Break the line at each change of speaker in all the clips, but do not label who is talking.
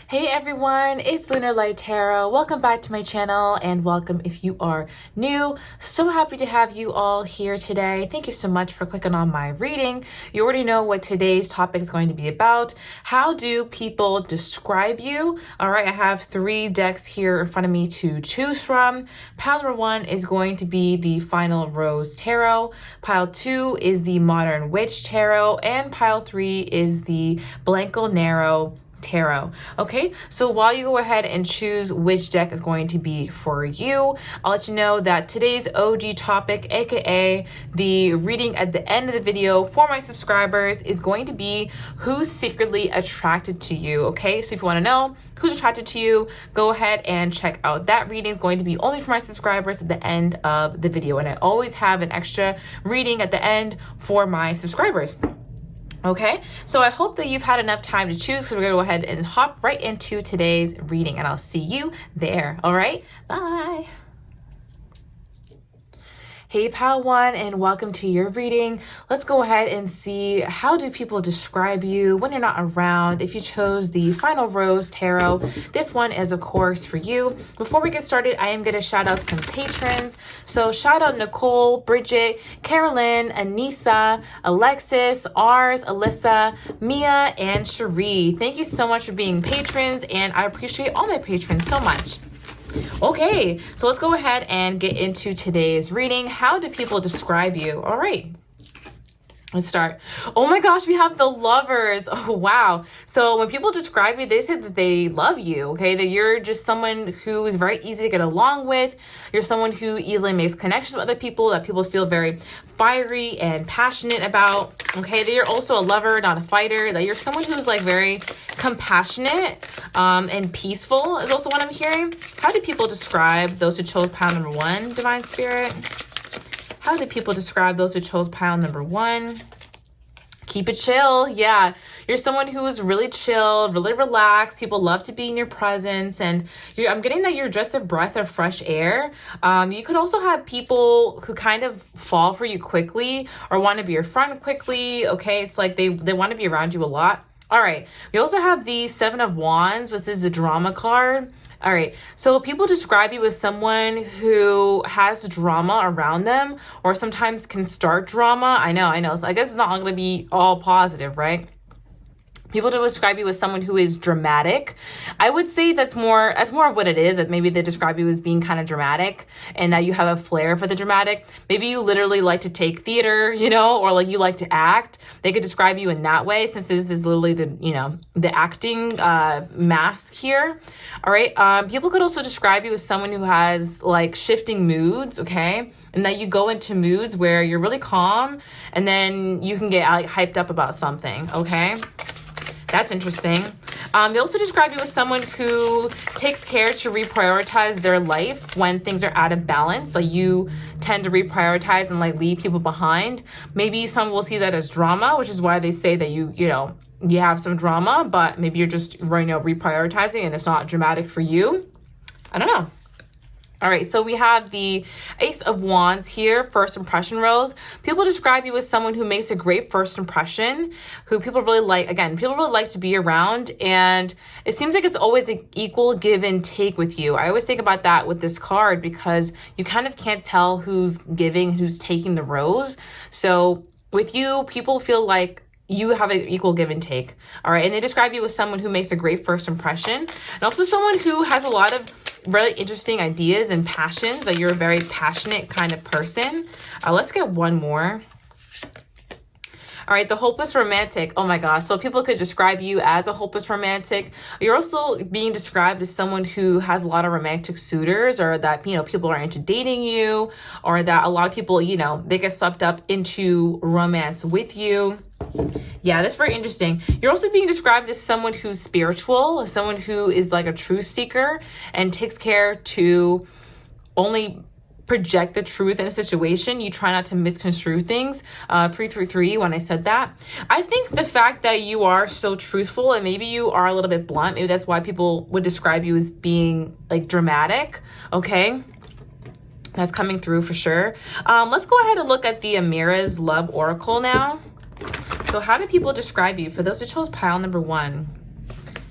Hey everyone, it's Lunar Light Tarot. Welcome back to my channel and welcome if you are new. So happy to have you all here today. Thank you so much for clicking on my reading. You already know what today's topic is going to be about. How do people describe you? All right, I have 3 decks here in front of me to choose from. Pile number 1 is going to be the Final Rose Tarot. Pile 2 is the Modern Witch Tarot. And pile 3 is the Blanco Nero Tarot. Okay, so while you go ahead and choose which deck is going to be for you, I'll let you know that today's OG topic, aka the reading at the end of the video for my subscribers, is going to be who's secretly attracted to you. Okay, so if you want to know who's attracted to you, go ahead and check out that reading. It's going to be only for my subscribers at the end of the video, and I always have an extra reading at the end for my subscribers. Okay, so I hope that you've had enough time to choose, so we're gonna go ahead and hop right into today's reading, and I'll see you there. All right, bye. Hey pile 1, and welcome to your reading. Let's go ahead and see, how do people describe you when you're not around? If you chose the Final Rose Tarot, this one is of course for you. Before we get started, I am going to shout out some patrons. So shout out Nicole, Bridget, Carolyn, Anissa, Alexis, Ars, Alyssa, Mia, and Cherie. Thank you so much for being patrons, and I appreciate all my patrons so much. Okay, so let's go ahead and get into today's reading. How do people describe you? All right, let's start. Oh my gosh, we have the Lovers. Oh, wow. So when people describe you, they say that they love you, okay? That you're just someone who is very easy to get along with. You're someone who easily makes connections with other people, that people feel very fiery and passionate about, okay? That you're also a lover, not a fighter. That you're someone who's like very compassionate and peaceful is also what I'm hearing. How do people describe those who chose pile number 1, Divine Spirit? How do people describe those who chose pile number 1? Keep it chill. Yeah, you're someone who is really chill, really relaxed. People love to be in your presence, and I'm getting that you're just a breath of fresh air. You could also have people who kind of fall for you quickly or want to be your friend quickly. Okay, it's like they want to be around you a lot. All right, we also have the 7 of Wands, which is the drama card. All right, so people describe you as someone who has drama around them, or sometimes can start drama. I know. So I guess it's not going to be all positive, right? People do describe you as someone who is dramatic. I would say that's more of what it is, that maybe they describe you as being kind of dramatic, and that you have a flair for the dramatic. Maybe you literally like to take theater, or like you like to act. They could describe you in that way, since this is literally the acting mask here. All right. People could also describe you as someone who has like shifting moods, okay? And that you go into moods where you're really calm, and then you can get like hyped up about something, okay? That's interesting. They also describe you as someone who takes care to reprioritize their life when things are out of balance. So you tend to reprioritize and like leave people behind. Maybe some will see that as drama, which is why they say that you have some drama, but maybe you're just reprioritizing and it's not dramatic for you. I don't know. All right, so we have the Ace of Wands here, first impression rose. People describe you as someone who makes a great first impression, who people really like. Again, people really like to be around, and it seems like it's always an equal give and take with you. I always think about that with this card, because you kind of can't tell who's giving, who's taking the rose. So with you, people feel like you have an equal give and take. All right, and they describe you as someone who makes a great first impression, and also someone who has a lot of really interesting ideas and passions, that you're a very passionate kind of person. Let's get one more. All right, the hopeless romantic. Oh my gosh. So people could describe you as a hopeless romantic. You're also being described as someone who has a lot of romantic suitors, or that, people are into dating you, or that a lot of people, they get swept up into romance with you. Yeah, that's very interesting. You're also being described as someone who's spiritual, someone who is like a truth seeker and takes care to only project the truth in a situation. You try not to misconstrue things. 333 when I said that. I think the fact that you are so truthful, and maybe you are a little bit blunt, maybe that's why people would describe you as being like dramatic. Okay. That's coming through for sure. Let's go ahead and look at the Amira's Love Oracle now. So how do people describe you? For those who chose pile number 1,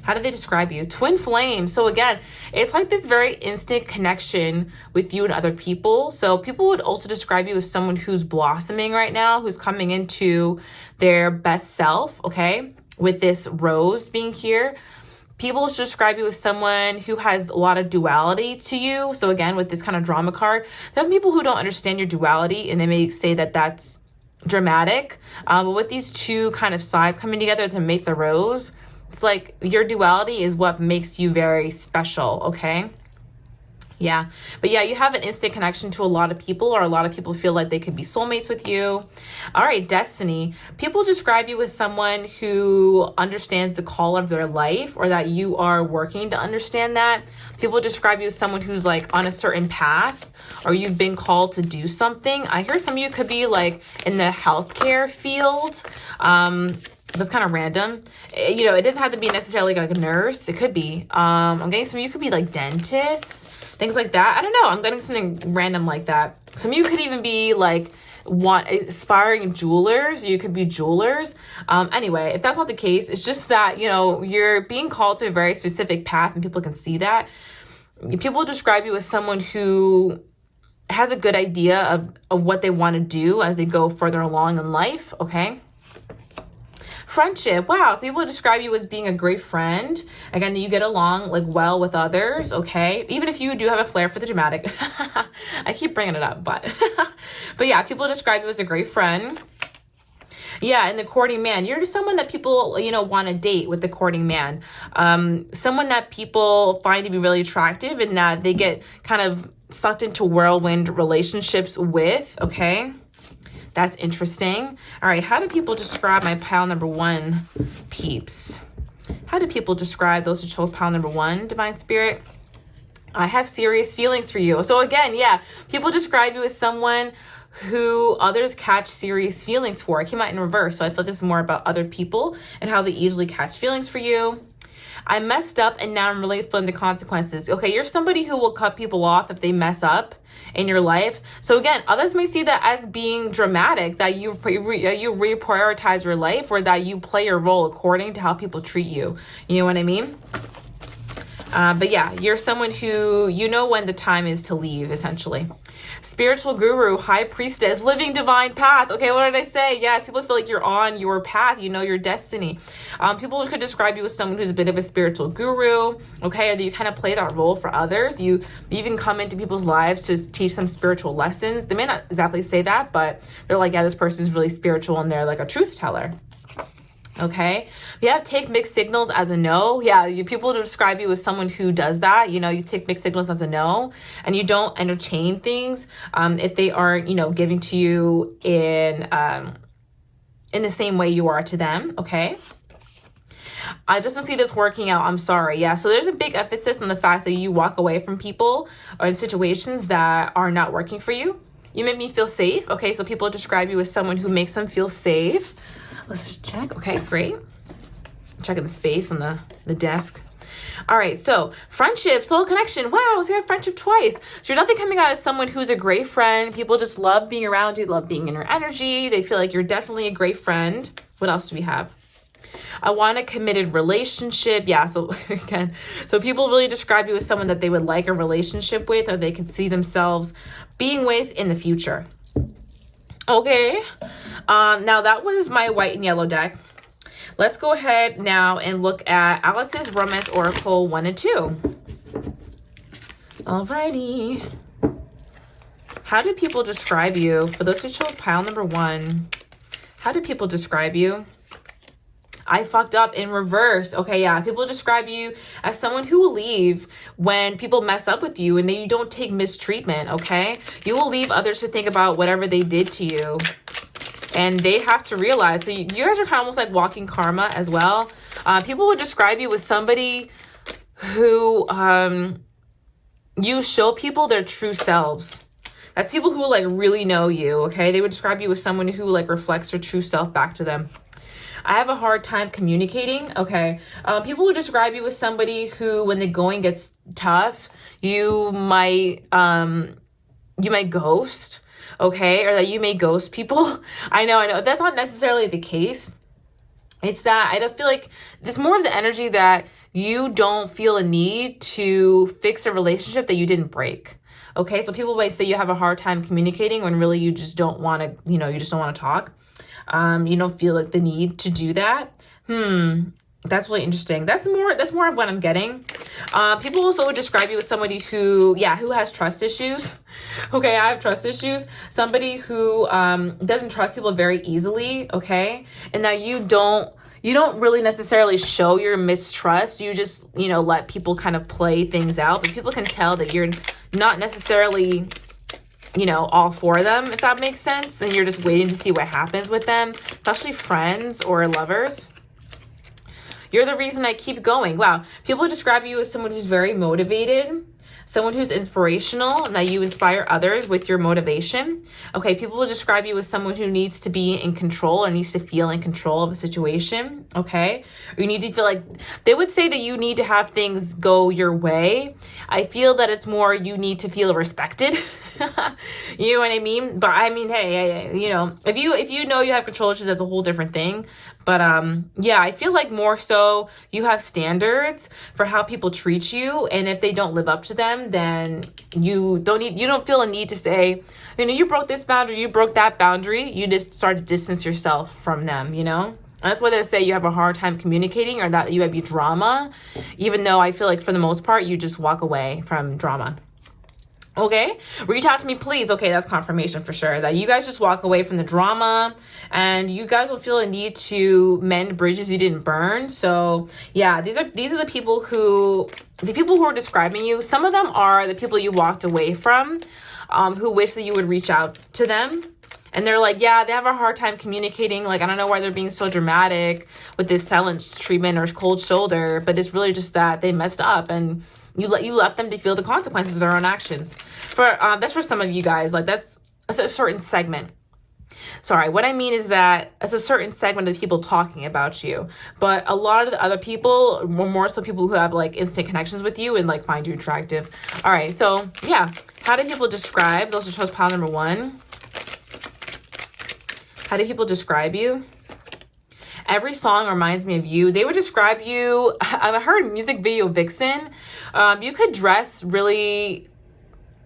How do they describe you? Twin flame. So again, it's like this very instant connection with you and other people. So people would also describe you as someone who's blossoming right now, who's coming into their best self, okay? With this rose being here. People should describe you as someone who has a lot of duality to you. So again, with this kind of drama card, there's people who don't understand your duality and they may say that that's dramatic. But with these two kind of sides coming together to make the rose, it's like your duality is what makes you very special, okay? Yeah, but yeah, you have an instant connection to a lot of people, or a lot of people feel like they could be soulmates with you. All right, destiny. People describe you as someone who understands the call of their life, or that you are working to understand that. People describe you as someone who's like on a certain path, or you've been called to do something. I hear some of you could be like in the healthcare field. That's kind of random. You know, it doesn't have to be necessarily like a nurse. It could be. I'm getting some of you could be like dentists, things like that. I don't know. I'm getting something random like that. Some of you could even be like aspiring jewelers. You could be jewelers. Anyway, if that's not the case, it's just that, you know, you're being called to a very specific path and people can see that. People describe you as someone who has a good idea of what they want to do as they go further along in life, okay? Friendship. Wow. So people describe you as being a great friend. Again, you get along like well with others. Okay. Even if you do have a flair for the dramatic. I keep bringing it up, but yeah, people describe you as a great friend. Yeah, and the courting man, you're just someone that people, you know, want to date with the courting man. Someone that people find to be really attractive and that they get kind of sucked into whirlwind relationships with. Okay. That's interesting. All right, how do people describe my pile number one peeps? How do people describe those who chose pile number one, Divine Spirit? I have serious feelings for you. So again, yeah, people describe you as someone who others catch serious feelings for. I came out in reverse, so I feel this is more about other people and how they easily catch feelings for you. I messed up and now I'm really feeling the consequences. Okay, you're somebody who will cut people off if they mess up in your life. So again, others may see that as being dramatic, that you reprioritize your life, or that you play your role according to how people treat you. You know what I mean? But yeah, you're someone who, you know when the time is to leave, essentially. Spiritual guru, high priestess, living divine path. Okay, what did I say? Yeah, people feel like you're on your path, you know your destiny. People could describe you as someone who's a bit of a spiritual guru, okay, or that you kind of play that role for others. You even come into people's lives to teach them spiritual lessons. They may not exactly say that, but they're like, yeah, this person's really spiritual and they're like a truth teller. Okay. Yeah. Take mixed signals as a no. Yeah. People describe you as someone who does that. You know, you take mixed signals as a no and you don't entertain things, if they aren't, you know, giving to you in the same way you are to them. Okay. I just don't see this working out. I'm sorry. Yeah. So there's a big emphasis on the fact that you walk away from people or in situations that are not working for you. You make me feel safe. Okay. So people describe you as someone who makes them feel safe. Let's just check. Okay, great. Checking the space on the desk. All right, so friendship, soul connection. Wow, so you have friendship twice. So you're definitely coming out as someone who's a great friend. People just love being around you, love being in your energy. They feel like you're definitely a great friend. What else do we have? I want a committed relationship. Yeah, so again, so people really describe you as someone that they would like a relationship with, or they could see themselves being with in the future. Okay. Now that was my white and yellow deck. Let's go ahead now and look at Alice's Romance Oracle 1 and 2. Alrighty. How do people describe you? For those who chose pile number 1, how do people describe you? I fucked up in reverse. Okay, yeah. People describe you as someone who will leave when people mess up with you and then you don't take mistreatment, okay? You will leave others to think about whatever they did to you. And they have to realize, so you guys are kind of almost like walking karma as well. People would describe you as somebody who you show people their true selves. That's people who like really know you, okay? They would describe you as someone who like reflects their true self back to them. I have a hard time communicating, okay? People would describe you as somebody who, when the going gets tough, you might ghost. Okay, or that you may ghost people. I know. That's not necessarily the case. It's that I don't feel like it's more of the energy that you don't feel a need to fix a relationship that you didn't break. Okay, so people might say you have a hard time communicating when really you just don't want to, you just don't want to talk. You don't feel like the need to do that. That's really interesting. That's more of what I'm getting. People also would describe you as somebody who has trust issues. Okay, I have trust issues. Somebody who doesn't trust people very easily, okay? And that you don't really necessarily show your mistrust. You just, let people kind of play things out, but people can tell that you're not necessarily all for them, if that makes sense. And you're just waiting to see what happens with them, especially friends or lovers. You're the reason I keep going. Wow. People describe you as someone who's very motivated, someone who's inspirational, and that you inspire others with your motivation. Okay, people will describe you as someone who needs to be in control or needs to feel in control of a situation. Okay, or you need to feel like, they would say that you need to have things go your way. I feel that it's more you need to feel respected. You know what I mean? But I mean, hey, if you know you have control issues, that's a whole different thing. But I feel like more so you have standards for how people treat you, and if they don't live up to them, then you don't feel a need to say, you broke this boundary, you broke that boundary. You just start to distance yourself from them. That's why they say you have a hard time communicating, or that you have drama, even though I feel like for the most part you just walk away from drama. Okay, reach out to me, please. Okay, that's confirmation for sure that you guys just walk away from the drama, and you guys will feel a need to mend bridges you didn't burn. So yeah, these are the people who are describing you. Some of them are the people you walked away from, who wish that you would reach out to them. And they're like, yeah, they have a hard time communicating. Like, I don't know why they're being so dramatic with this silence treatment or cold shoulder, but it's really just that they messed up, and you left them to feel the consequences of their own actions. That's for some of you guys. Like, that's a certain segment. Sorry, what I mean is that it's a certain segment of people talking about you. But a lot of the other people, more so people who have like instant connections with you and like find you attractive. All right, so yeah, how do people describe? Those are chose pile number 1. How do people describe you? Every song reminds me of you. They would describe you, I heard music video vixen. You could dress really,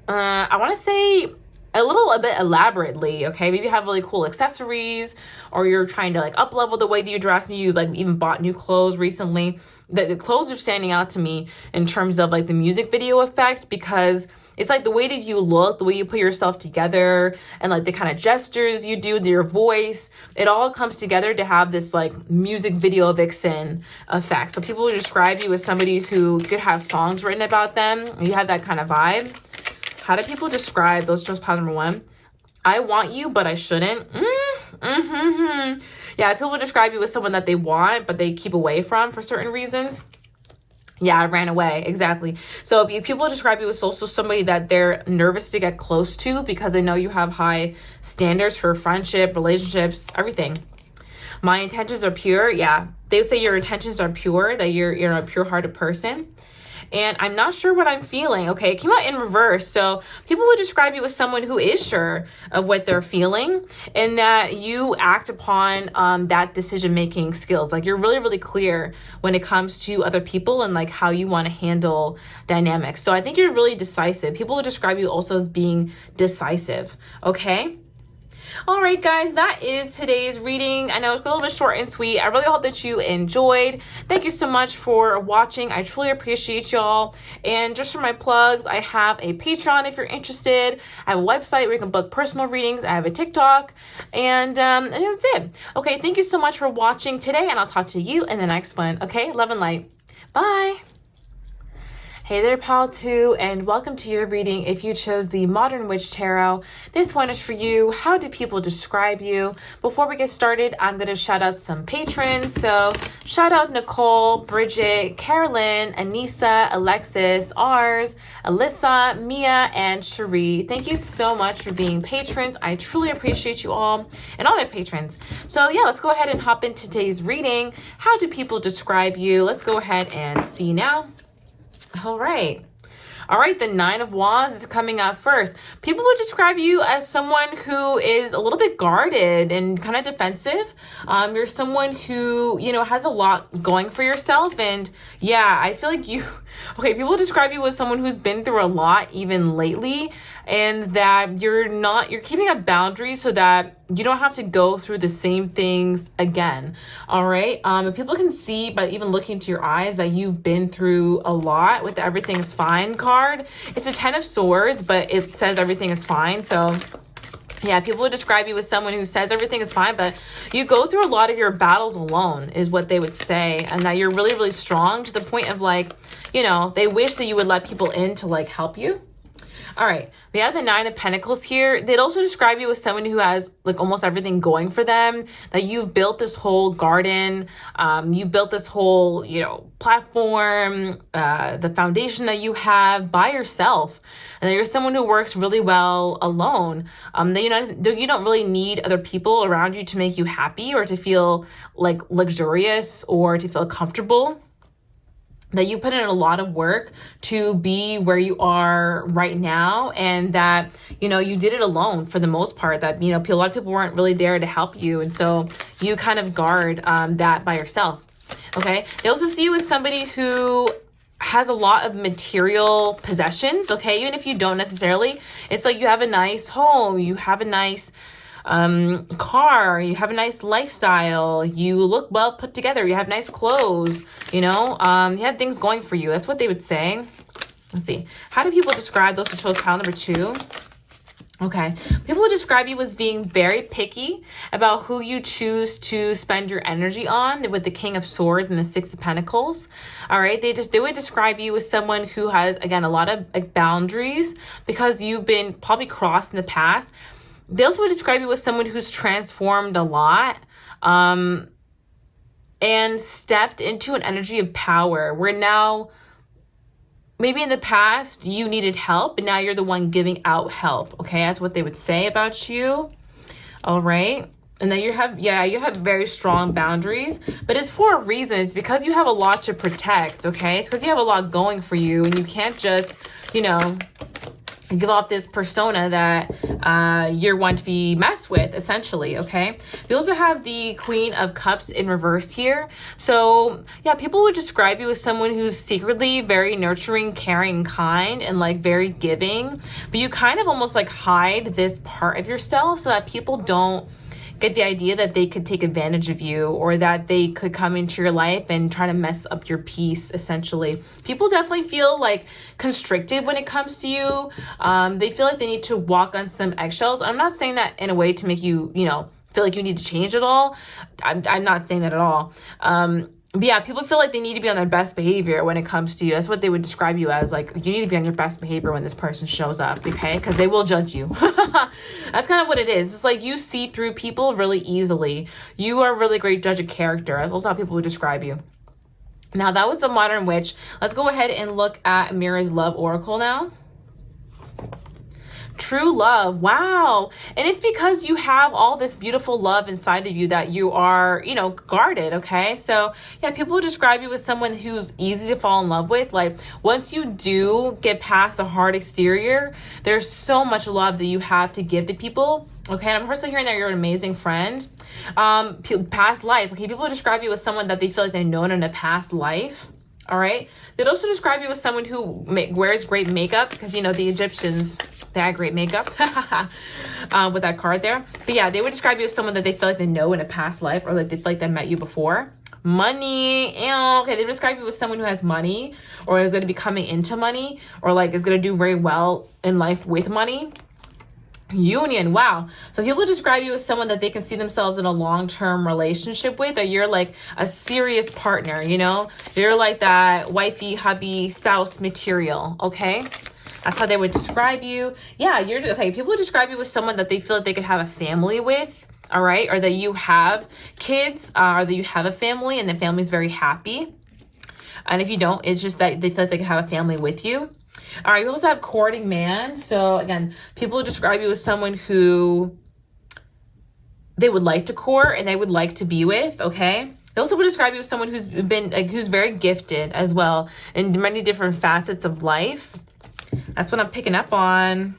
I want to say a bit elaborately, okay? Maybe you have really cool accessories, or you're trying to like up level the way that you dress. Maybe you like even bought new clothes recently. The clothes are standing out to me in terms of like the music video effect, because it's like the way that you look, the way you put yourself together, and like the kind of gestures you do, your voice, it all comes together to have this like music video vixen effect. So people will describe you as somebody who could have songs written about them. You have that kind of vibe. How do people describe those? Chose pile number 1. I want you, but I shouldn't. Yeah, people will describe you as someone that they want, but they keep away from for certain reasons. Yeah, I ran away. Exactly. So if people describe you as also somebody that they're nervous to get close to, because they know you have high standards for friendship, relationships, everything. My intentions are pure. Yeah, they say your intentions are pure, that you're a pure-hearted person. And I'm not sure what I'm feeling. Okay, it came out in reverse. So people would describe you as someone who is sure of what they're feeling, and that you act upon that decision-making skills. Like, you're really, really clear when it comes to other people and like how you want to handle dynamics. So I think you're really decisive. People would describe you also as being decisive. Okay. All right, guys, that is today's reading. I know it's a little bit short and sweet. I really hope that you enjoyed. Thank you so much for watching. I truly appreciate y'all. And just for my plugs, I have a Patreon if you're interested. I have a website where you can book personal readings. I have a TikTok. And that's it. Okay, thank you so much for watching today, and I'll talk to you in the next one. Okay, love and light. Bye. Hey there, pal 2, and welcome to your reading if you chose the Modern Witch Tarot. This one is for you. How do people describe you? Before we get started, I'm going to shout out some patrons. So shout out Nicole, Bridget, Carolyn, Anissa, Alexis, Ars, Alyssa, Mia, and Cherie. Thank you so much for being patrons. I truly appreciate you all and all my patrons. So yeah, let's go ahead and hop into today's reading. How do people describe you? Let's go ahead and see now. All right. All right, the Nine of Wands is coming up first. People would describe you as someone who is a little bit guarded and kind of defensive. You're someone who, has a lot going for yourself. And yeah, I feel like people describe you as someone who's been through a lot even lately, and that you're keeping up boundaries so that you don't have to go through the same things again. All right. People can see by even looking into your eyes that you've been through a lot with the everything's fine card. It's a 10 of Swords, but it says everything is fine. So yeah, people would describe you as someone who says everything is fine, but you go through a lot of your battles alone is what they would say. And that you're really, really strong to the point of they wish that you would let people in to help you. All right, we have the Nine of Pentacles here. They'd also describe you as someone who has almost everything going for them, that you've built this whole garden, you've built this whole, platform, the foundation that you have by yourself, and that you're someone who works really well alone. That you don't really need other people around you to make you happy or to feel luxurious or to feel comfortable. That you put in a lot of work to be where you are right now, and that, you did it alone for the most part, that, a lot of people weren't really there to help you. And so you kind of guard that by yourself. Okay. They also see you as somebody who has a lot of material possessions. Okay. Even if you don't necessarily, it's like you have a nice home, you have a nice car, you have a nice lifestyle, you look well put together, you have nice clothes, you have things going for you. That's what they would say. Let's see. How do people describe those who chose pile number 2? Okay. People would describe you as being very picky about who you choose to spend your energy on, with the King of Swords and the Six of Pentacles. All right. They would describe you as someone who has, again, a lot of boundaries because you've been probably crossed in the past. They also would describe you as someone who's transformed a lot and stepped into an energy of power where now, maybe in the past, you needed help, and now you're the one giving out help. Okay, that's what they would say about you. All right. And then you have very strong boundaries, but it's for a reason. It's because you have a lot to protect. Okay, it's because you have a lot going for you, and you can't just, give off this persona that you're one to be messed with, essentially. Okay. We also have the Queen of Cups in reverse here. So yeah, people would describe you as someone who's secretly very nurturing, caring, kind, and very giving, but you kind of almost hide this part of yourself so that people don't get the idea that they could take advantage of you, or that they could come into your life and try to mess up your peace, essentially. People definitely feel constricted when it comes to you. They feel like they need to walk on some eggshells. I'm not saying that in a way to make you, feel like you need to change at all. I'm not saying that at all. But yeah, people feel like they need to be on their best behavior when it comes to you. That's what they would describe you as. You need to be on your best behavior when this person shows up, okay? Because they will judge you. That's kind of what it is. It's you see through people really easily. You are a really great judge of character. That's also how people would describe you. Now, that was the Modern Witch. Let's go ahead and look at Mirror's Love Oracle now. True love. Wow. And it's because you have all this beautiful love inside of you that you are, guarded. Okay. So yeah, people will describe you as someone who's easy to fall in love with. Once you do get past the hard exterior, there's so much love that you have to give to people. Okay. And I'm also hearing that you're an amazing friend. Past life. Okay. People will describe you as someone that they feel like they've known in a past life. All right. They'd also describe you as someone who wears great makeup because, the Egyptians, they had great makeup with that card there. But yeah, they would describe you as someone that they feel like they know in a past life, or they feel like they met you before. Money. Okay. They describe you as someone who has money, or is going to be coming into money, or is going to do very well in life with money. Union. Wow. So people describe you as someone that they can see themselves in a long-term relationship with, or you're a serious partner, you're that wifey, hubby, spouse material. Okay. That's how they would describe you. Yeah. Okay. People would describe you as someone that they feel like they could have a family with. All right. Or that you have kids, or that you have a family and the family's very happy. And if you don't, it's just that they feel like they can have a family with you. All right, we also have courting man. So again, people describe you as someone who they would like to court and they would like to be with, okay? They also would describe you as someone who's very gifted as well in many different facets of life. That's what I'm picking up on.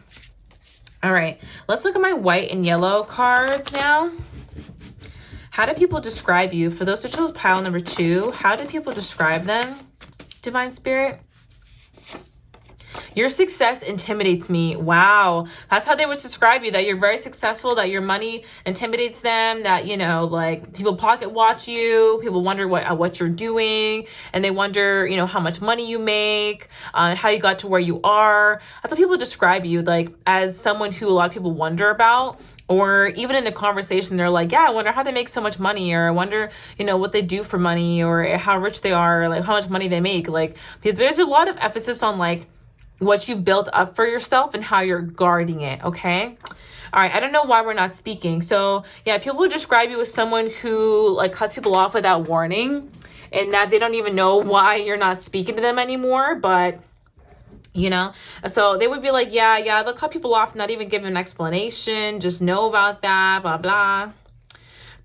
All right, let's look at my white and yellow cards now. How do people describe you? For those who chose pile number 2, how do people describe them, Divine Spirit? Your success intimidates me. Wow. That's how they would describe you, that you're very successful, that your money intimidates them, that, you know, like people pocket watch you, people wonder what you're doing, and they wonder, you know, how much money you make, how you got to where you are. That's how people describe you, like as someone who a lot of people wonder about. Or even in the conversation, they're like, yeah, I wonder how they make so much money, or I wonder, you know, what they do for money, or how rich they are, or like how much money they make. Like, because there's a lot of emphasis on like what you built up for yourself and how you're guarding it, okay? All right, I don't know why we're not speaking. So yeah, people would describe you as someone who like cuts people off without warning, and that they don't even know why you're not speaking to them anymore, but you know, so they would be like, yeah, they'll cut people off, not even give an explanation, just know about that, blah, blah.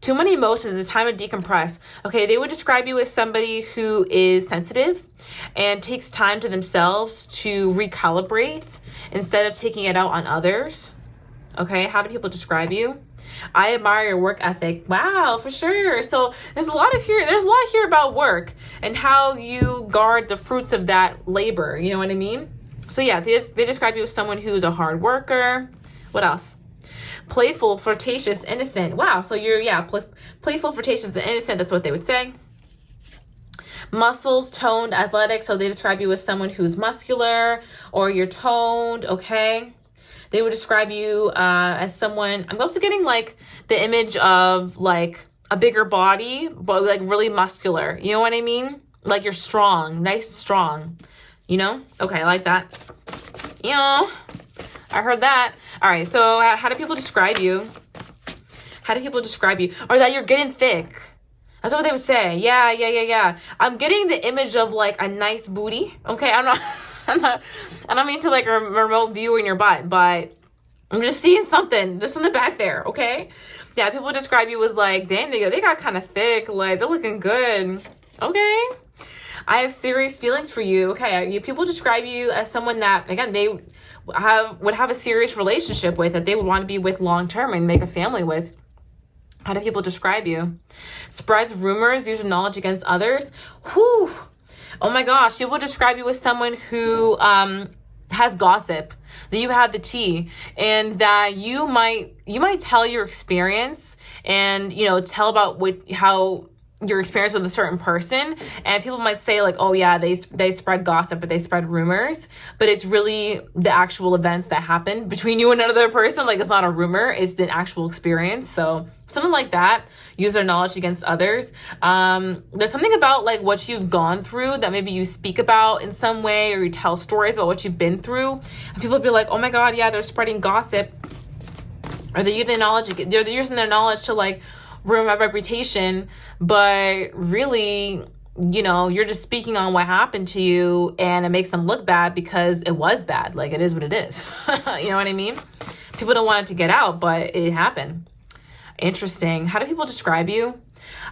Too many emotions, it's time to decompress. Okay, they would describe you as somebody who is sensitive and takes time to themselves to recalibrate instead of taking it out on others. Okay, how do people describe you? I admire your work ethic. Wow, for sure. So there's a lot here about work and how you guard the fruits of that labor. You know what I mean? So yeah, they describe you as someone who's a hard worker. What else? Playful, flirtatious, innocent. Wow. So you're, playful, flirtatious, and innocent. That's what they would say. Muscles, toned, athletic. So they describe you as someone who's muscular, or you're toned. Okay. They would describe you as someone, I'm also getting like the image of like a bigger body, but like really muscular. You know what I mean? Like you're strong, nice, strong, you know? Okay, I like that. You know, I heard that. All right, so how do people describe you? How do people describe you? Or that you're getting thick. That's what they would say. Yeah. I'm getting the image of like a nice booty. Okay, I don't mean to like a remote view in your butt, but I'm just seeing something just in the back there, okay? Yeah, people describe you as like, dang, they got kind of thick, like they're looking good, okay? I have serious feelings for you, okay? People describe you as someone that, again, they would have a serious relationship with, that they would want to be with long-term and make a family with. How do people describe you? Spreads rumors, uses knowledge against others. Whew. Oh my gosh, people describe you as someone who has gossip, that you have the tea, and that you might tell your experience and, you know, tell about how your experience with a certain person, and people might say like, oh yeah, they spread gossip, or they spread rumors, but it's really the actual events that happened between you and another person. Like, it's not a rumor, it's the actual experience. So something like that. Use their knowledge against others. There's something about like what you've gone through that maybe you speak about in some way, or you tell stories about what you've been through, and people be like, oh my god, yeah, they're spreading gossip, or they're using their knowledge to like ruin my reputation, but really, you know, you're just speaking on what happened to you, and it makes them look bad because it was bad. Like, it is what it is. You know what I mean? People don't want it to get out, but it happened. Interesting. How do people describe you?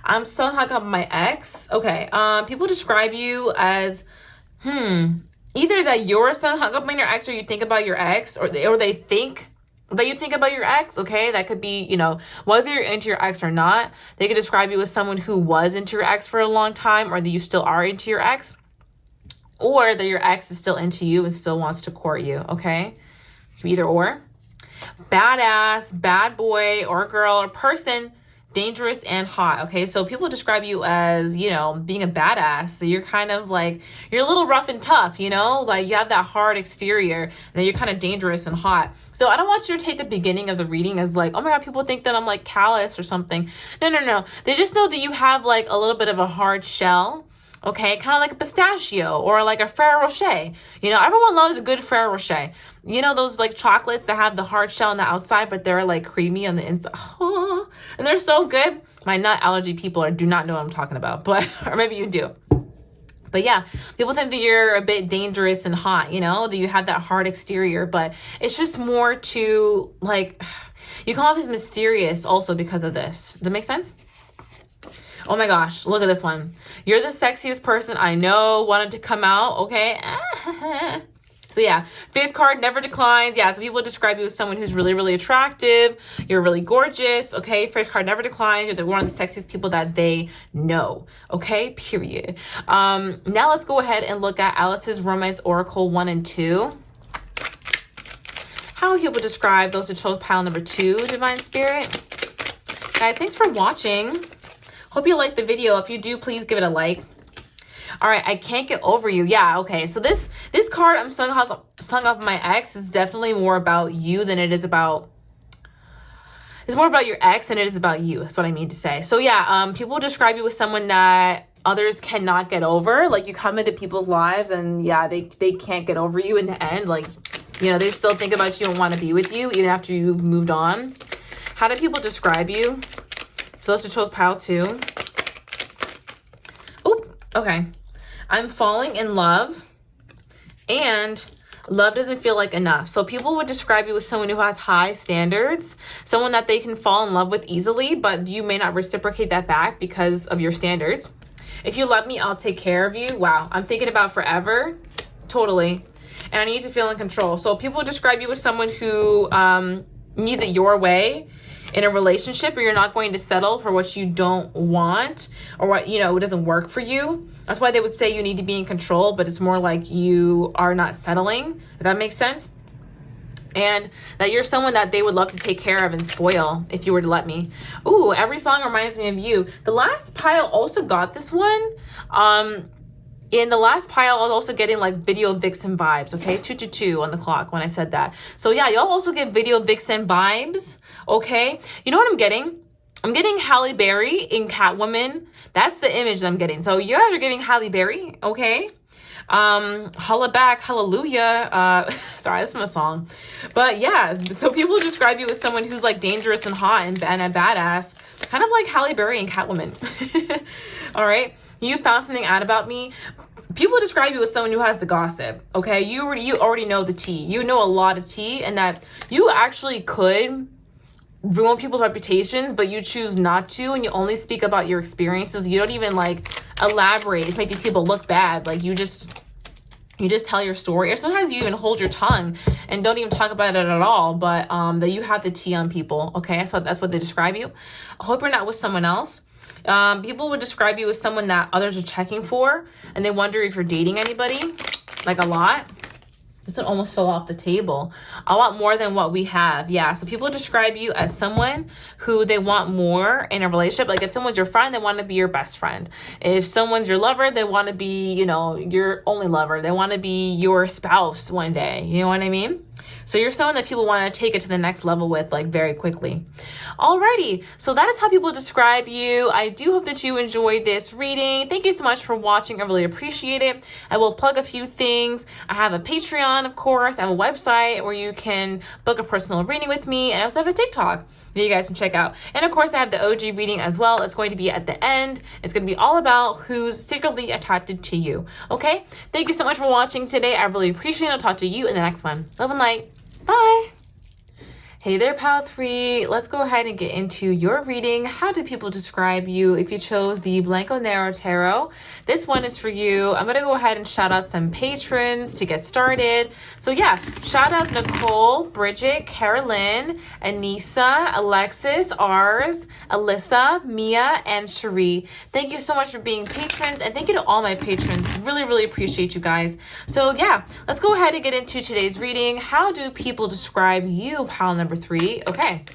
I'm so hung up on my ex. Okay. People describe you as, either that you're so hung up on your ex, or you think about your ex, or they think that you think about your ex, okay? That could be, you know, whether you're into your ex or not, they could describe you as someone who was into your ex for a long time, or that you still are into your ex, or that your ex is still into you and still wants to court you, okay? Either or. Badass, bad boy or girl or person, dangerous and hot, okay? So people describe you as, you know, being a badass. So you're kind of like, you're a little rough and tough, you know? Like, you have that hard exterior, and then you're kind of dangerous and hot. So I don't want you to take the beginning of the reading as like, oh my god, people think that I'm like callous or something. No. They just know that you have like a little bit of a hard shell, okay? Kind of like a pistachio or like a Ferrero Rocher. You know, everyone loves a good Ferrero Rocher. You know, those like chocolates that have the hard shell on the outside, but they're like creamy on the inside. Oh, and they're so good. My nut allergy people do not know what I'm talking about, but, or maybe you do. But yeah, people think that you're a bit dangerous and hot, you know, that you have that hard exterior, but it's just more to like, you come off as mysterious also because of this. Does that make sense? Oh my gosh, look at this one. You're the sexiest person I know, wanted to come out, okay? So yeah, face card never declines. Yeah, so people describe you as someone who's really, really attractive. You're really gorgeous, okay? Face card never declines. You're one of the sexiest people that they know, okay? Period. Now let's go ahead and look at Alice's Romance Oracle 1 and 2. How people describe those who chose pile number 2, Divine Spirit. Guys, thanks for watching. Hope you liked the video. If you do, please give it a like. All right, I can't get over you. Yeah, okay. So this card I'm slung off my ex is definitely more about you than it is about... It's more about your ex than it is about you. That's what I mean to say. So yeah, people describe you as someone that others cannot get over. Like, you come into people's lives and yeah, they can't get over you in the end. Like, you know, they still think about you and want to be with you even after you've moved on. How do people describe you? For those who chose pile 2. Oop, okay. I'm falling in love and love doesn't feel like enough. So people would describe you as someone who has high standards, someone that they can fall in love with easily, but you may not reciprocate that back because of your standards. If you love me, I'll take care of you. Wow, I'm thinking about forever. Totally. And I need to feel in control. So people describe you as someone who needs it your way in a relationship, or you're not going to settle for what you don't want or what, you know, doesn't work for you. That's why they would say you need to be in control, but it's more like you are not settling, if that makes sense. And that you're someone that they would love to take care of and spoil if you were to let me. Ooh, every song reminds me of you. The last pile also got this one. In the last pile, I was also getting like video vixen vibes, okay? 222 on the clock when I said that. So yeah, y'all also get video vixen vibes, okay? You know what I'm getting? I'm getting Halle Berry in Catwoman. That's the image I'm getting. So you guys are giving Halle Berry, okay? Holla back, hallelujah. Sorry, that's from a song. But yeah, so people describe you as someone who's like dangerous and hot and a badass. Kind of like Halle Berry and Catwoman. All right? You found something out about me. People describe you as someone who has the gossip, okay? You already know the tea. You know a lot of tea, and that you actually could ruin people's reputations, but you choose not to, and you only speak about your experiences. You don't even like elaborate to make these people look bad. Like, you just tell your story, or sometimes you even hold your tongue and don't even talk about it at all, but that you have the tea on people, okay? That's what they describe you. I hope you're not with someone else. People would describe you as someone that others are checking for, and they wonder if you're dating anybody, like a lot. This one almost fell off the table. I want more than what we have. Yeah, so people describe you as someone who they want more in a relationship. Like, if someone's your friend, they want to be your best friend. If someone's your lover, they want to be, you know, your only lover. They want to be your spouse one day. You know what I mean? So you're someone that people want to take it to the next level with, like, very quickly. Alrighty, so that is how people describe you. I do hope that you enjoyed this reading. Thank you so much for watching. I really appreciate it. I will plug a few things. I have a Patreon, of course. I have a website where you can book a personal reading with me. And I also have a TikTok that you guys can check out. And of course, I have the OG reading as well. It's going to be at the end. It's going to be all about who's secretly attracted to you. Okay? Thank you so much for watching today. I really appreciate it. I'll talk to you in the next one. Love and light. Bye. Hey there, pile 3. Let's go ahead and get into your reading. How do people describe you? If you chose the Blanco Nero Tarot, this one is for you. I'm going to go ahead and shout out some patrons to get started. So yeah, shout out Nicole, Bridget, Carolyn, Anissa, Alexis, Ars, Alyssa, Mia, and Cherie. Thank you so much for being patrons, and thank you to all my patrons. Really, really appreciate you guys. So yeah, let's go ahead and get into today's reading. How do people describe you, pile number 3? Okay,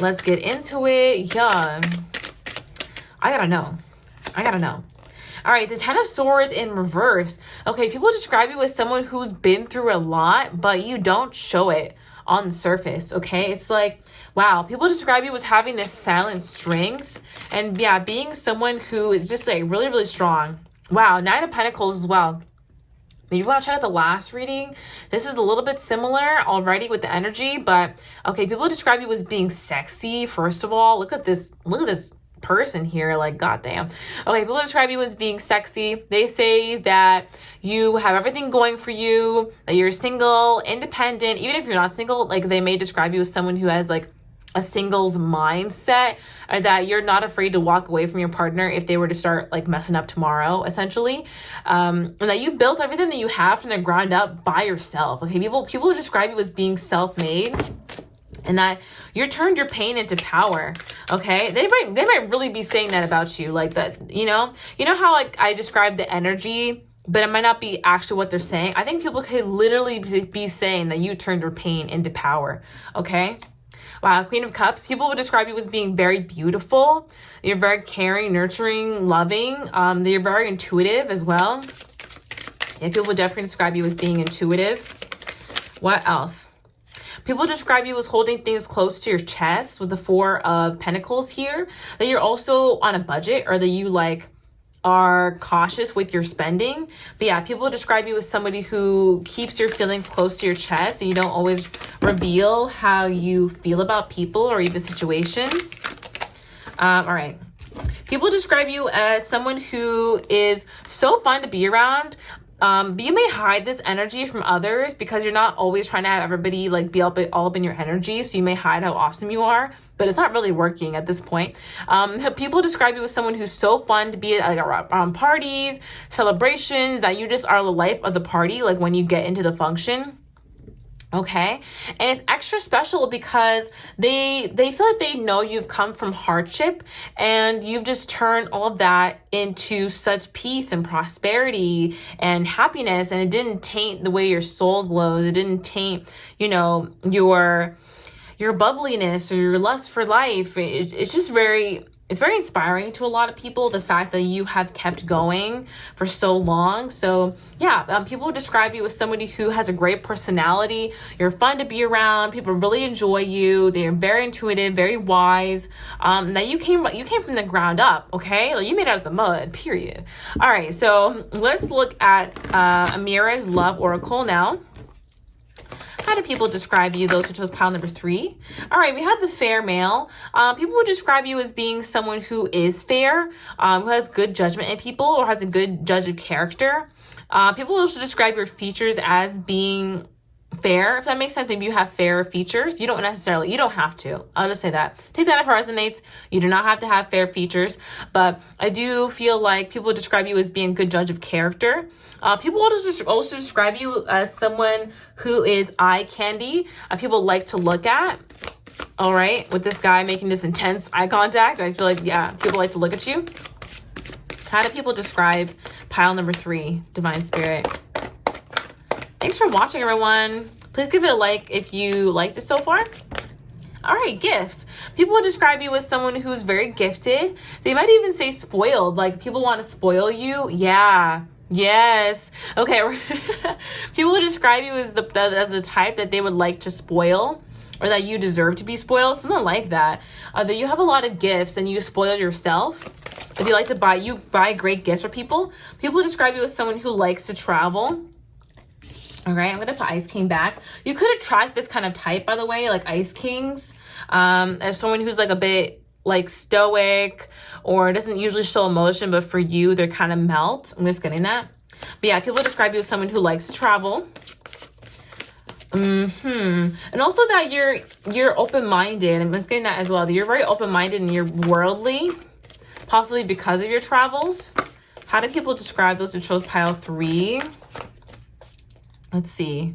let's get into it. Yeah, I gotta know. All right, the 10 of Swords in reverse. Okay, people describe you as someone who's been through a lot, but you don't show it on the surface, okay? It's like, wow, people describe you as having this silent strength, and yeah, being someone who is just like really, really strong. Wow, 9 of Pentacles as well. Maybe you want to check out the last reading. This is a little bit similar already with the energy, but okay, people describe you as being sexy. First of all, look at this person here, like, goddamn. Okay, people describe you as being sexy. They say that you have everything going for you, that you're single, independent. Even if you're not single, like, they may describe you as someone who has like a singles mindset, or that you're not afraid to walk away from your partner if they were to start like messing up tomorrow, essentially. And that you built everything that you have from the ground up by yourself. Okay, people describe you as being self-made, and that you turned your pain into power. Okay, they might really be saying that about you, like that. You know how like I described the energy, but it might not be actually what they're saying. I think people could literally be saying that you turned your pain into power. Okay. Wow, Queen of Cups. People would describe you as being very beautiful. You're very caring, nurturing, loving. You're very intuitive as well. Yeah, people would definitely describe you as being intuitive. What else? People describe you as holding things close to your chest with the Four of Pentacles here. That you're also on a budget, or that you like are cautious with your spending. But yeah, people describe you as somebody who keeps your feelings close to your chest, and you don't always reveal how you feel about people or even situations. All right. People describe you as someone who is so fun to be around. But you may hide this energy from others because you're not always trying to have everybody like be all up in your energy. So you may hide how awesome you are, but it's not really working at this point. People describe you as someone who's so fun to be at, like around parties, celebrations, that you just are the life of the party, like when you get into the function. Okay. And it's extra special because they feel like they know you've come from hardship, and you've just turned all of that into such peace and prosperity and happiness. And it didn't taint the way your soul glows. It didn't taint, your bubbliness or your lust for life. It's just it's very inspiring to a lot of people, the fact that you have kept going for so long. So yeah, people describe you as somebody who has a great personality. You're fun to be around. People really enjoy you. They're very intuitive, very wise. That you came from the ground up, okay? Like you made out of the mud, period. All right, so let's look at Amira's Love Oracle now. How do people describe you? Those who chose pile number 3. All right, we have the fair male. People would describe you as being someone who is fair, who has good judgment in people, or has a good judge of character. People will also describe your features as being fair, if that makes sense. Maybe you have fair features. You don't have to. I'll just say that. Take that if it resonates. You do not have to have fair features, but I do feel like people describe you as being a good judge of character. People also describe you as someone who is eye candy. People like to look at. All right, with this guy making this intense eye contact, I feel like, yeah, people like to look at you. How do people describe pile number 3, Divine Spirit? Thanks for watching, everyone. Please give it a like if you liked it so far. All right, gifts. People will describe you as someone who's very gifted. They might even say spoiled, like people want to spoil you. Yeah. Yes. Okay. People will describe you as the type that they would like to spoil, or that you deserve to be spoiled. Something like that. That you have a lot of gifts and you spoil yourself. If you like to buy great gifts for people. People describe you as someone who likes to travel. All right, I'm going to put Ice King back. You could attract this kind of type, by the way, like Ice Kings, as someone who's like a bit like stoic or doesn't usually show emotion, but for you, they're kind of melt. I'm just getting that. But yeah, people describe you as someone who likes to travel. And also that you're open-minded. I'm just getting that as well. That you're very open-minded and you're worldly, possibly because of your travels. How do people describe those who chose pile 3? Let's see.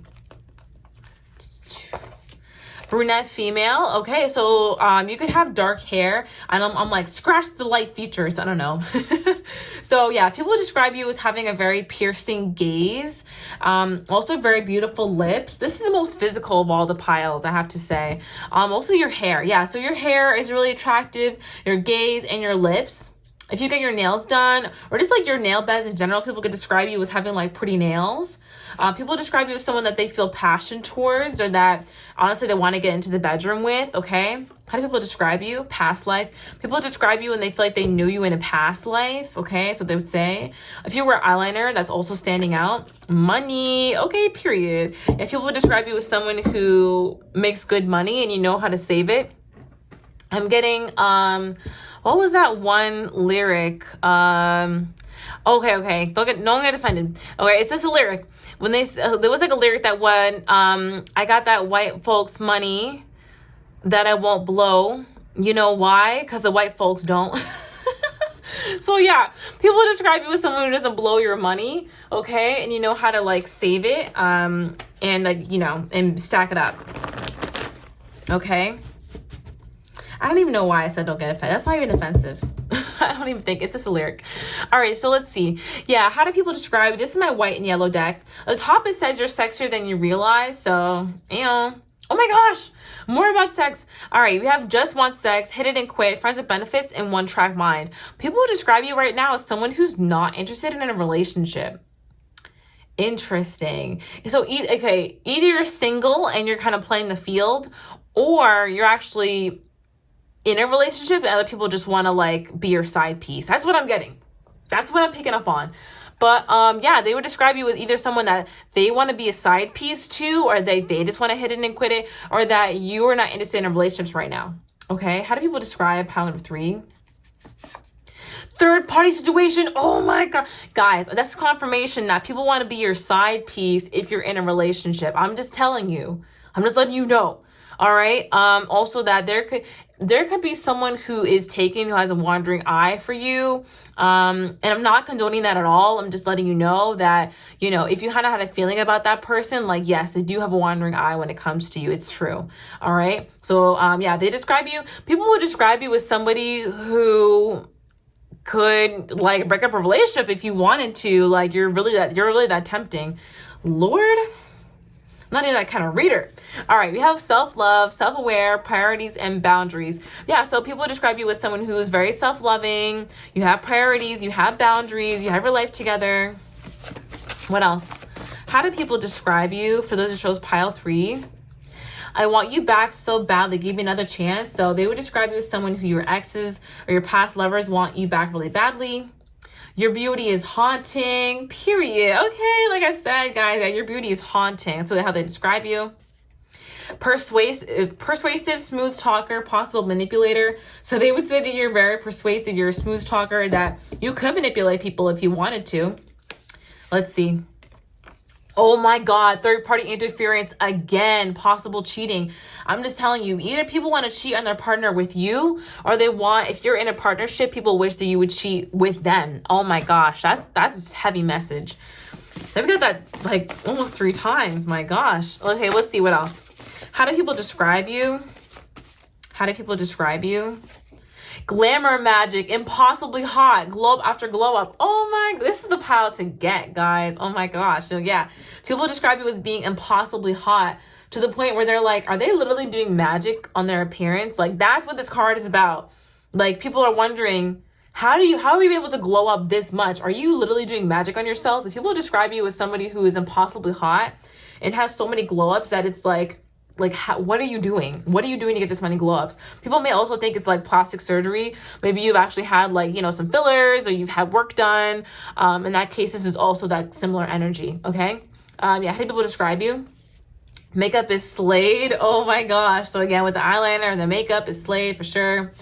Brunette female. Okay, so you could have dark hair. And I'm like, scratch the light features. I don't know. So yeah, people describe you as having a very piercing gaze. Also very beautiful lips. This is the most physical of all the piles, I have to say. Also your hair. Yeah, so your hair is really attractive. Your gaze and your lips. If you get your nails done, or just like your nail beds in general, people could describe you as having like pretty nails. People describe you as someone that they feel passion towards, or that honestly they want to get into the bedroom with, okay? How do people describe you? Past life. People describe you and they feel like they knew you in a past life, okay? So they would say. If you wear eyeliner, that's also standing out. Money, okay, period. If people would describe you as someone who makes good money and you know how to save it. I'm getting, what was that one lyric? Okay. Don't get offended. Okay, it's just a lyric. When there was like a lyric that when I got that white folks money, that I won't blow. You know why? Because the white folks don't. So yeah, people describe you as someone who doesn't blow your money, okay? And you know how to like save it, and like, you know, and stack it up, okay? I don't even know why I said don't get offended. That's not even offensive. I don't even think. It's just a lyric. All right, so let's see. Yeah, how do people describe you? This is my white and yellow deck. At the top, it says you're sexier than you realize. So, you know, oh my gosh, more about sex. All right, we have just want sex, hit it and quit, friends with benefits, and one track mind. People will describe you right now as someone who's not interested in a relationship. Interesting. So, okay, either you're single and you're kind of playing the field, or you're actually in a relationship and other people just want to like be your side piece. That's what I'm getting. That's what I'm picking up on. But yeah, they would describe you as either someone that they want to be a side piece to, or they just want to hit it and quit it, or that you are not interested in relationships right now. Okay, how do people describe pile number 3? Third party situation. Oh my God. Guys, that's confirmation that people want to be your side piece if you're in a relationship. I'm just telling you. I'm just letting you know. All right. Also that there could be someone who has a wandering eye for you. And I'm not condoning that at all. I'm just letting you know that, you know, if you kind of had a feeling about that person, like, yes, they do have a wandering eye when it comes to you. It's true. All right. So, yeah, people will describe you as somebody who could like break up a relationship if you wanted to. Like, you're really that tempting. Lord, I'm not even that kind of reader. All right, we have self-love, self-aware, priorities, and boundaries. Yeah, so people describe you as someone who is very self-loving. You have priorities, you have boundaries, you have your life together. What else? How do people describe you? For those who chose pile 3, I want you back so badly, give me another chance. So they would describe you as someone who your exes or your past lovers want you back really badly. Your beauty is haunting, period. Okay, like I said, guys, yeah, your beauty is haunting. That's how they describe you. Persuasive, smooth talker, possible manipulator. So they would say that you're very persuasive, you're a smooth talker, that you could manipulate people if you wanted to. Let's see. Oh my God, third party interference again, possible cheating. I'm just telling you, either people want to cheat on their partner with you, or if you're in a partnership, people wish that you would cheat with them. Oh my gosh, that's a heavy message. Then we got that like almost 3 times. My gosh. Okay, let's see what else. How do people describe you? Glamour magic, impossibly hot, glow up after glow up. Oh my, this is the pile to get, guys. Oh my gosh. So yeah, people describe you as being impossibly hot to the point where they're like, are they literally doing magic on their appearance? Like, that's what this card is about. Like, people are wondering, how are we able to glow up this much? Are you literally doing magic on yourselves? If people describe you as somebody who is impossibly hot and has so many glow ups that it's like, what are you doing? What are you doing to get this many glow-ups? People may also think it's like plastic surgery. Maybe you've actually had like, you know, some fillers, or you've had work done. In that case, this is also that similar energy, okay? Yeah, how do people describe you? Makeup is slayed. Oh my gosh. So again, with the eyeliner and the makeup is slayed for sure.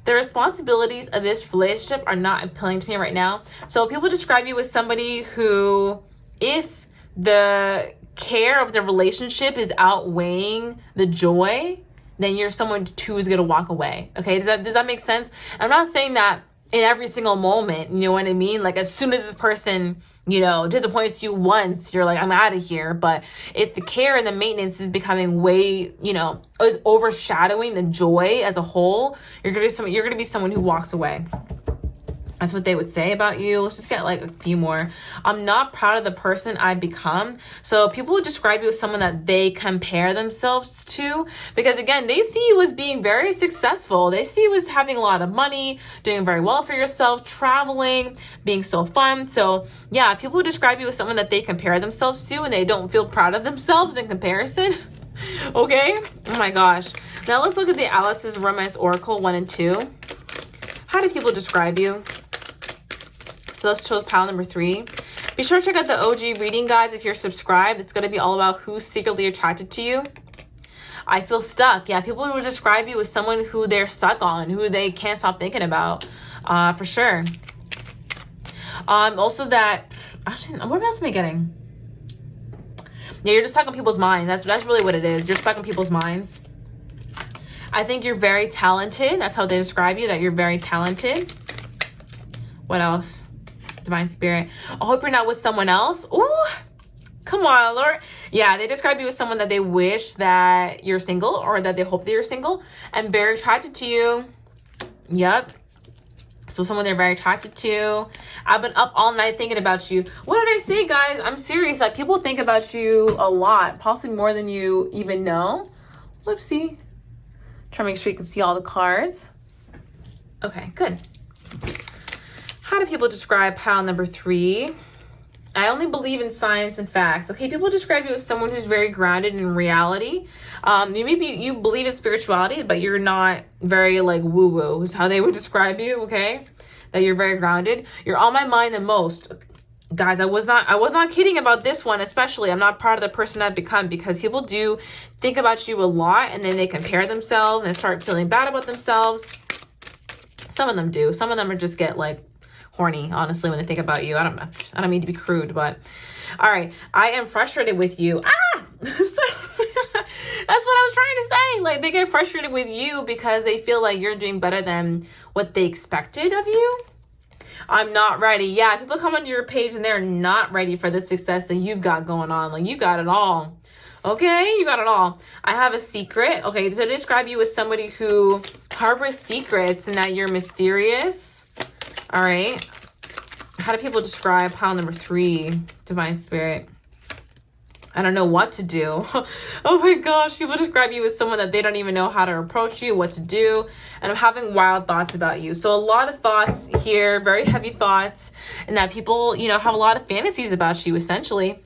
The responsibilities of this relationship are not appealing to me right now. So people describe you as somebody who, if the care of the relationship is outweighing the joy, then you're someone who is going to walk away. Okay, does that make sense? I'm not saying that in every single moment, you know what I mean? Like, as soon as this person, you know, disappoints you once, you're like, I'm out of here. But if the care and the maintenance is becoming way, you know, is overshadowing the joy as a whole, you're going to be someone who walks away. That's what they would say about you. Let's just get like a few more. I'm not proud of the person I've become. So people would describe you as someone that they compare themselves to, because again, they see you as being very successful. They see you as having a lot of money, doing very well for yourself, traveling, being so fun. So yeah, people would describe you as someone that they compare themselves to, and they don't feel proud of themselves in comparison. Okay? Oh my gosh. Now let's look at the Alice's Romance Oracle 1 and 2. How do people describe you? Those chose pile number 3. Be sure to check out the OG reading, guys. If you're subscribed, it's going to be all about who's secretly attracted to you. I feel stuck. Yeah, people will describe you as someone who they're stuck on, who they can't stop thinking about, for sure. Also that, actually, what else am I getting? Yeah, you're just stuck on people's minds. That's really what it is. You're stuck on people's minds. I think you're very talented. That's how they describe you, that you're very talented. What else? Divine Spirit. I hope you're not with someone else. Ooh, come on, Lord. Yeah, they describe you as someone that they wish that you're single, or that they hope that you're single and very attracted to you. Yep. So someone they're very attracted to. I've been up all night thinking about you. What did I say, guys? I'm serious. Like, people think about you a lot, possibly more than you even know. Whoopsie. Try to make sure you can see all the cards. Okay, good. How do people describe pile number 3? I only believe in science and facts. Okay, people describe you as someone who's very grounded in reality. You believe in spirituality, but you're not very like woo-woo is how they would describe you, okay? That you're very grounded. You're on my mind the most. Guys, I was not kidding about this one, especially. I'm not proud of the person I've become, because people do think about you a lot, and then they compare themselves and start feeling bad about themselves. Some of them do. Some of them are just get like horny, honestly, when they think about you. I don't mean to be crude, but all right. I am frustrated with you. That's what I was trying to say. Like, they get frustrated with you because they feel like you're doing better than what they expected of you. I'm not ready. Yeah, people come onto your page and they're not ready for the success that you've got going on. Like, you got it all. Okay, you got it all. I have a secret. Okay, so describe you as somebody who harbors secrets and that you're mysterious. All right. How do people describe pile number 3, Divine Spirit? I don't know what to do. Oh my gosh, people describe you as someone that they don't even know how to approach you, what to do. And I'm having wild thoughts about you. So a lot of thoughts here, very heavy thoughts, and that people, have a lot of fantasies about you, essentially.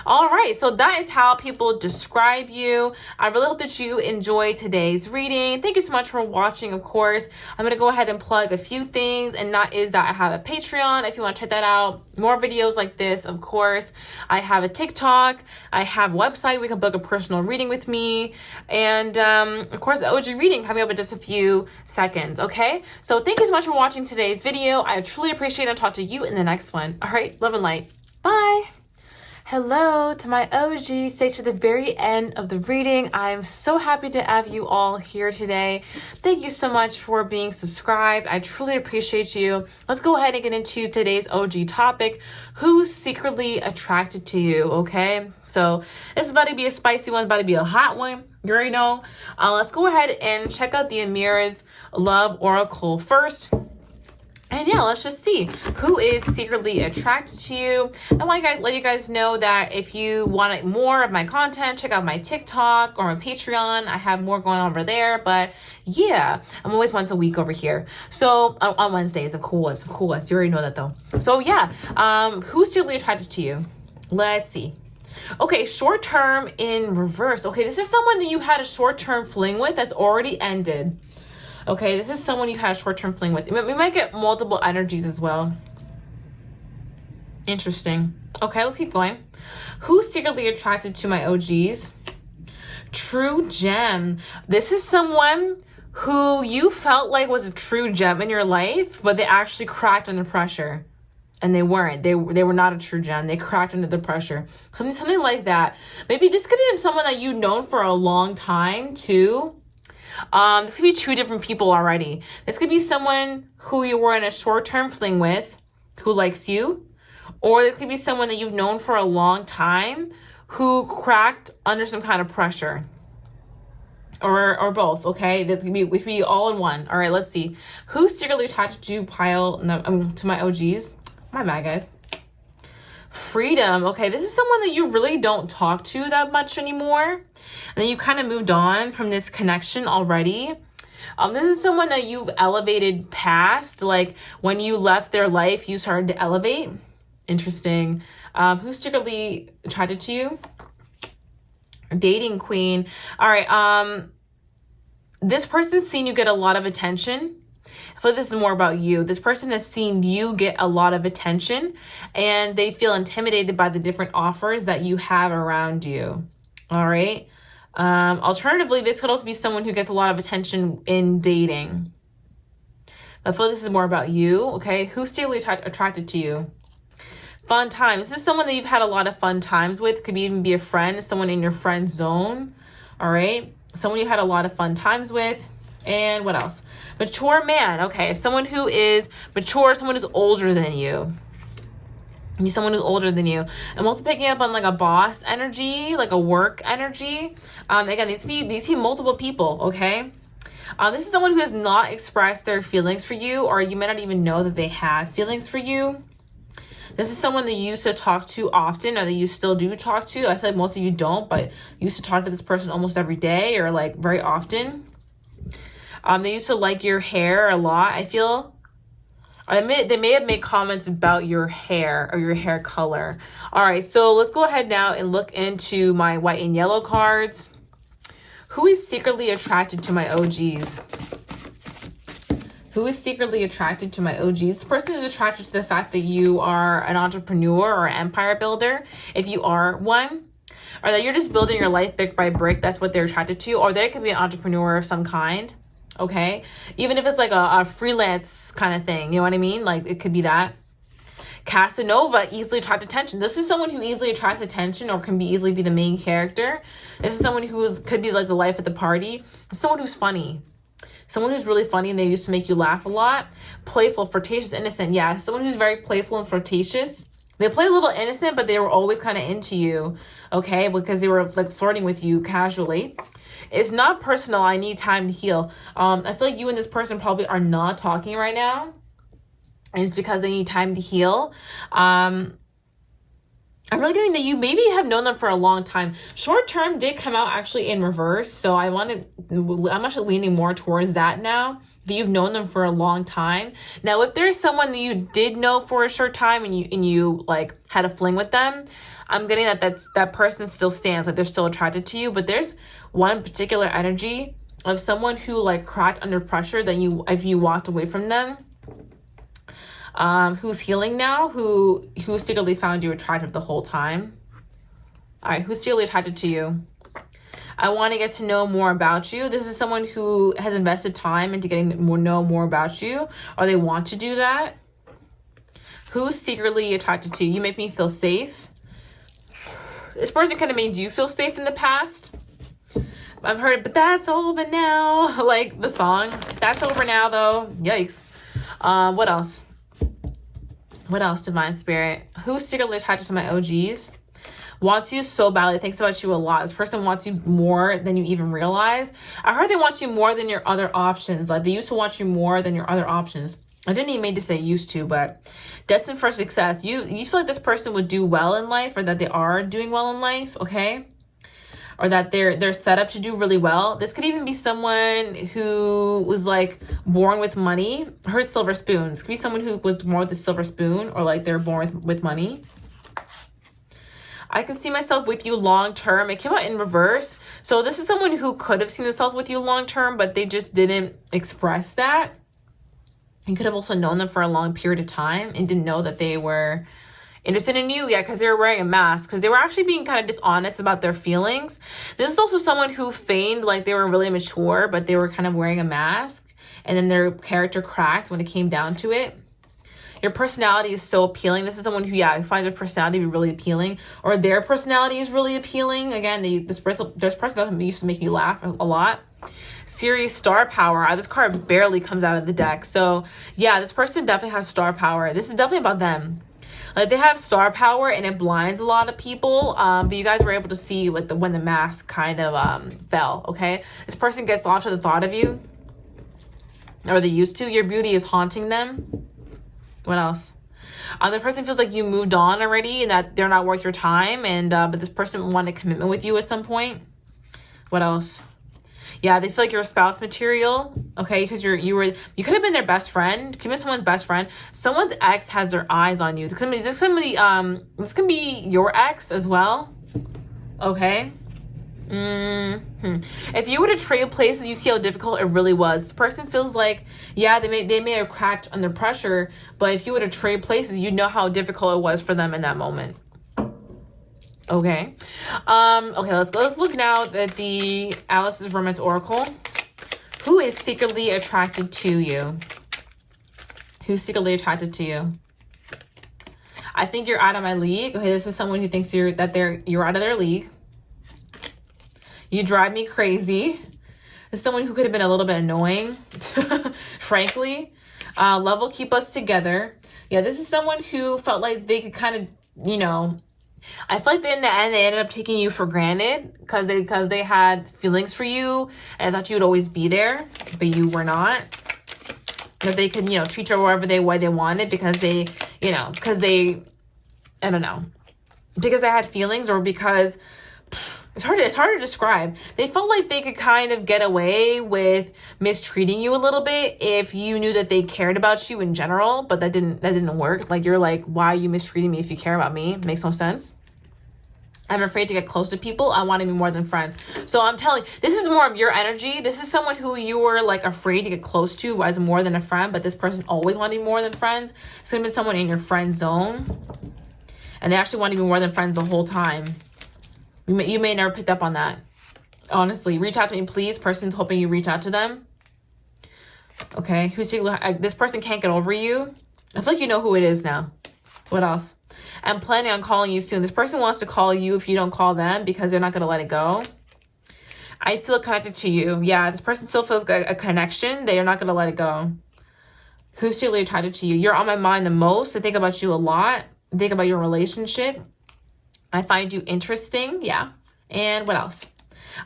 All right, so that is how people describe you. I really hope that you enjoyed today's reading. Thank you so much for watching, of course. I'm going to go ahead and plug a few things, and that is that I have a Patreon if you want to check that out. More videos like this, of course. I have a TikTok. I have a website where you can book a personal reading with me. And, of course, the OG reading coming up in just a few seconds, okay? So thank you so much for watching today's video. I truly appreciate it. I'll talk to you in the next one. All right, love and light. Bye. Hello to my OG. Stay to the very end of the reading. I'm so happy to have you all here today. Thank you so much for being subscribed. I truly appreciate you. Let's go ahead and get into today's OG topic. Who's secretly attracted to you, okay? So this is about to be a spicy one, about to be a hot one. You already know. Let's go ahead and check out the Amira's Love Oracle first. And yeah, let's just see who is secretly attracted to you. I want to let you guys know that if you want more of my content, check out my TikTok or my Patreon. I have more going on over there. But yeah, I'm always once a week over here. So on Wednesdays, of course. You already know that though. So yeah, who's secretly attracted to you? Let's see. Okay, short term in reverse. Okay, this is someone that you had a short-term fling with that's already ended. Okay, this is someone you had a short-term fling with. We might get multiple energies as well. Interesting. Okay, let's keep going. Who's secretly attracted to my OGs? True gem. This is someone who you felt like was a true gem in your life, but they actually cracked under pressure. And they weren't. They were not a true gem. They cracked under the pressure. Something like that. Maybe this could be someone that you've known for a long time, too. This could be 2 different people already. This could be someone who you were in a short-term fling with, who likes you. Or this could be someone that you've known for a long time, who cracked under some kind of pressure. Or both, okay? That could be all in one. All right, let's see. Who's secretly attached to to my OGs? My bad, guys. Freedom. Okay, this is someone that you really don't talk to that much anymore. And then you kind of moved on from this connection already. This is someone that you've elevated past. Like, when you left their life, you started to elevate. Interesting. Who's secretly attracted to you? Dating queen. All right. This person's seen you get a lot of attention. I feel like this is more about you. This person has seen you get a lot of attention, and they feel intimidated by the different offers that you have around you. All right. Alternatively, this could also be someone who gets a lot of attention in dating. I feel like this is more about you. Okay. Who's secretly attracted to you? Fun times. This is someone that you've had a lot of fun times with. Could even be a friend, someone in your friend zone. All right. Someone you had a lot of fun times with. And what else? Mature man. Okay, someone who is mature, someone who's older than you. Someone who's older than you. I'm also picking up on like a boss energy, like a work energy. Again, these be multiple people, okay? This is someone who has not expressed their feelings for you, or you may not even know that they have feelings for you. This is someone that you used to talk to often, or that you still do talk to. I feel like most of you don't, but you used to talk to this person almost every day, or like very often. They used to like your hair a lot, I feel. They may have made comments about your hair or your hair color. All right, so let's go ahead now and look into my white and yellow cards. Who is secretly attracted to my OGs? Who is secretly attracted to my OGs? This person is attracted to the fact that you are an entrepreneur or an empire builder, if you are one. Or that you're just building your life brick by brick. That's what they're attracted to. Or they could be an entrepreneur of some kind. Okay, even if it's like a freelance kind of thing, you know what I mean? Like it could be that. Casanova, easily attract attention. This is someone who easily attracts attention or can easily be the main character. This is someone could be like the life at the party. Someone who's funny. Someone who's really funny and they used to make you laugh a lot. Playful, flirtatious, innocent. Yeah, someone who's very playful and flirtatious. They play a little innocent, but they were always kind of into you, okay? Because they were like flirting with you casually. It's not personal. I need time to heal. I feel like you and this person probably are not talking right now. And it's because they need time to heal. I'm really getting that you maybe have known them for a long time. Short term did come out actually in reverse. So I'm actually leaning more towards that now. That you've known them for a long time. Now, if there's someone that you did know for a short time and you like had a fling with them, I'm getting that person still stands, like they're still attracted to you. But there's one particular energy of someone who like cracked under pressure that if you walked away from them, who's healing now, who secretly found you attractive the whole time. All right, who's secretly attracted to you? I want to get to know more about you. This is someone who has invested time into getting to know more about you, or they want to do that. Who's secretly attracted to you? You make me feel safe. This person kind of made you feel safe in the past. I've heard it, but that's over now. Like the song. That's over now, though. Yikes. What else? What else, Divine Spirit? Who's secretly attached to my OGs? Wants you so badly, thinks about you a lot. This person wants you more than you even realize. I heard they want you more than your other options. Like they used to want you more than your other options. I didn't even mean to say used to, but destined for success. You feel like this person would do well in life, or that they are doing well in life, okay? Or that they're set up to do really well. This could even be someone who was like born with money. Her silver spoon. This could be someone who was born with a silver spoon, or like they're born with money. I can see myself with you long term. It came out in reverse. So this is someone who could have seen themselves with you long term, but they just didn't express that. You could have also known them for a long period of time and didn't know that they were interested in you. Yeah, because they were wearing a mask. Because they were actually being kind of dishonest about their feelings. This is also someone who feigned like they were really mature, but they were kind of wearing a mask. And then their character cracked when it came down to it. Your personality is so appealing. This is someone who finds their personality to be really appealing, or their personality is really appealing. Again, this person used to make me laugh a lot. Serious star power. This card barely comes out of the deck. So yeah, this person definitely has star power. This is definitely about them. Like they have star power and it blinds a lot of people. But you guys were able to see when the mask kind of fell. Okay, this person gets lost to the thought of you, or they used to. Your beauty is haunting them. What else? The person feels like you moved on already and that they're not worth your time. And but this person wanted commitment with you at some point. What else? Yeah, they feel like you're a spouse material. Okay, because you could have been their best friend. Could have been someone's best friend. Someone's ex has their eyes on you. This can be your ex as well. Okay. If you were to trade places, you see how difficult it really was. This person feels like, yeah, they may have cracked under pressure, but if you were to trade places, you know how difficult it was for them in that moment. Okay. Okay, let's look now at the Alice's Romance Oracle. Who is secretly attracted to you? Who's secretly attracted to you? I think you're out of my league. Okay, this is someone who thinks you're out of their league. You drive me crazy. Is someone who could have been a little bit annoying, frankly. Love will keep us together. Yeah, this is someone who felt like they could kind of, you know, I feel like in the end they ended up taking you for granted because they had feelings for you and thought you would always be there, but you were not. That they could, you know, treat you whatever way they wanted because they, you know, I don't know, because they had feelings or because it's hard to describe. They felt like they could kind of get away with mistreating you a little bit if you knew that they cared about you in general, but that didn't work. Like, you're like, why are you mistreating me if you care about me? Makes no sense. I'm afraid to get close to people. I want to be more than friends. So I'm telling you, this is more of your energy. This is someone who you were like afraid to get close to as more than a friend, but this person always wanted to be more than friends. It's going to be someone in your friend zone. And they actually want to be more than friends the whole time. You may never picked up on that. Honestly, reach out to me, please. Person's hoping you reach out to them. Okay, this person can't get over you. I feel like you know who it is now. What else? I'm planning on calling you soon. This person wants to call you if you don't call them because they're not going to let it go. I feel connected to you. Yeah, this person still feels a connection. They are not going to let it go. Who's secretly attracted to you? You're on my mind the most. I think about you a lot. I think about your relationship. I find you interesting. Yeah. And what else?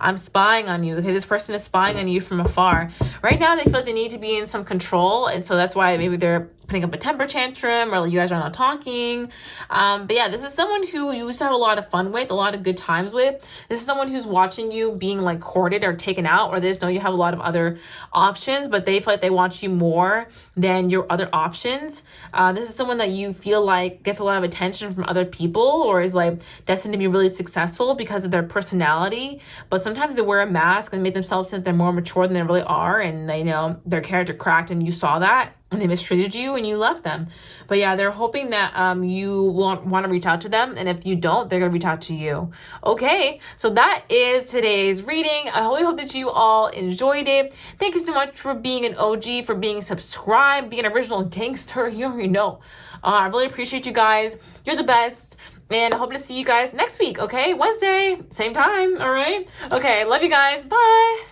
I'm spying on you. Okay, this person is spying on you from afar. Right now, they feel like they need to be in some control. And so that's why maybe they're putting up a temper tantrum or you guys are not talking. But yeah, this is someone who you used to have a lot of fun with, a lot of good times with. This is someone who's watching you being like courted or taken out, or they just know you have a lot of other options, but they feel like they want you more than your other options. This is someone that you feel like gets a lot of attention from other people or is like destined to be really successful because of their personality. But sometimes they wear a mask and make themselves think they're more mature than they really are, and they know their character cracked, and you saw that. And they mistreated you and you left them. But yeah, they're hoping that you want to reach out to them. And if you don't, they're going to reach out to you. Okay, so that is today's reading. I really hope that you all enjoyed it. Thank you so much for being an OG, for being subscribed, being an original gangster. You already know. I really appreciate you guys. You're the best. And I hope to see you guys next week, okay? Wednesday, same time, all right? Okay, love you guys. Bye.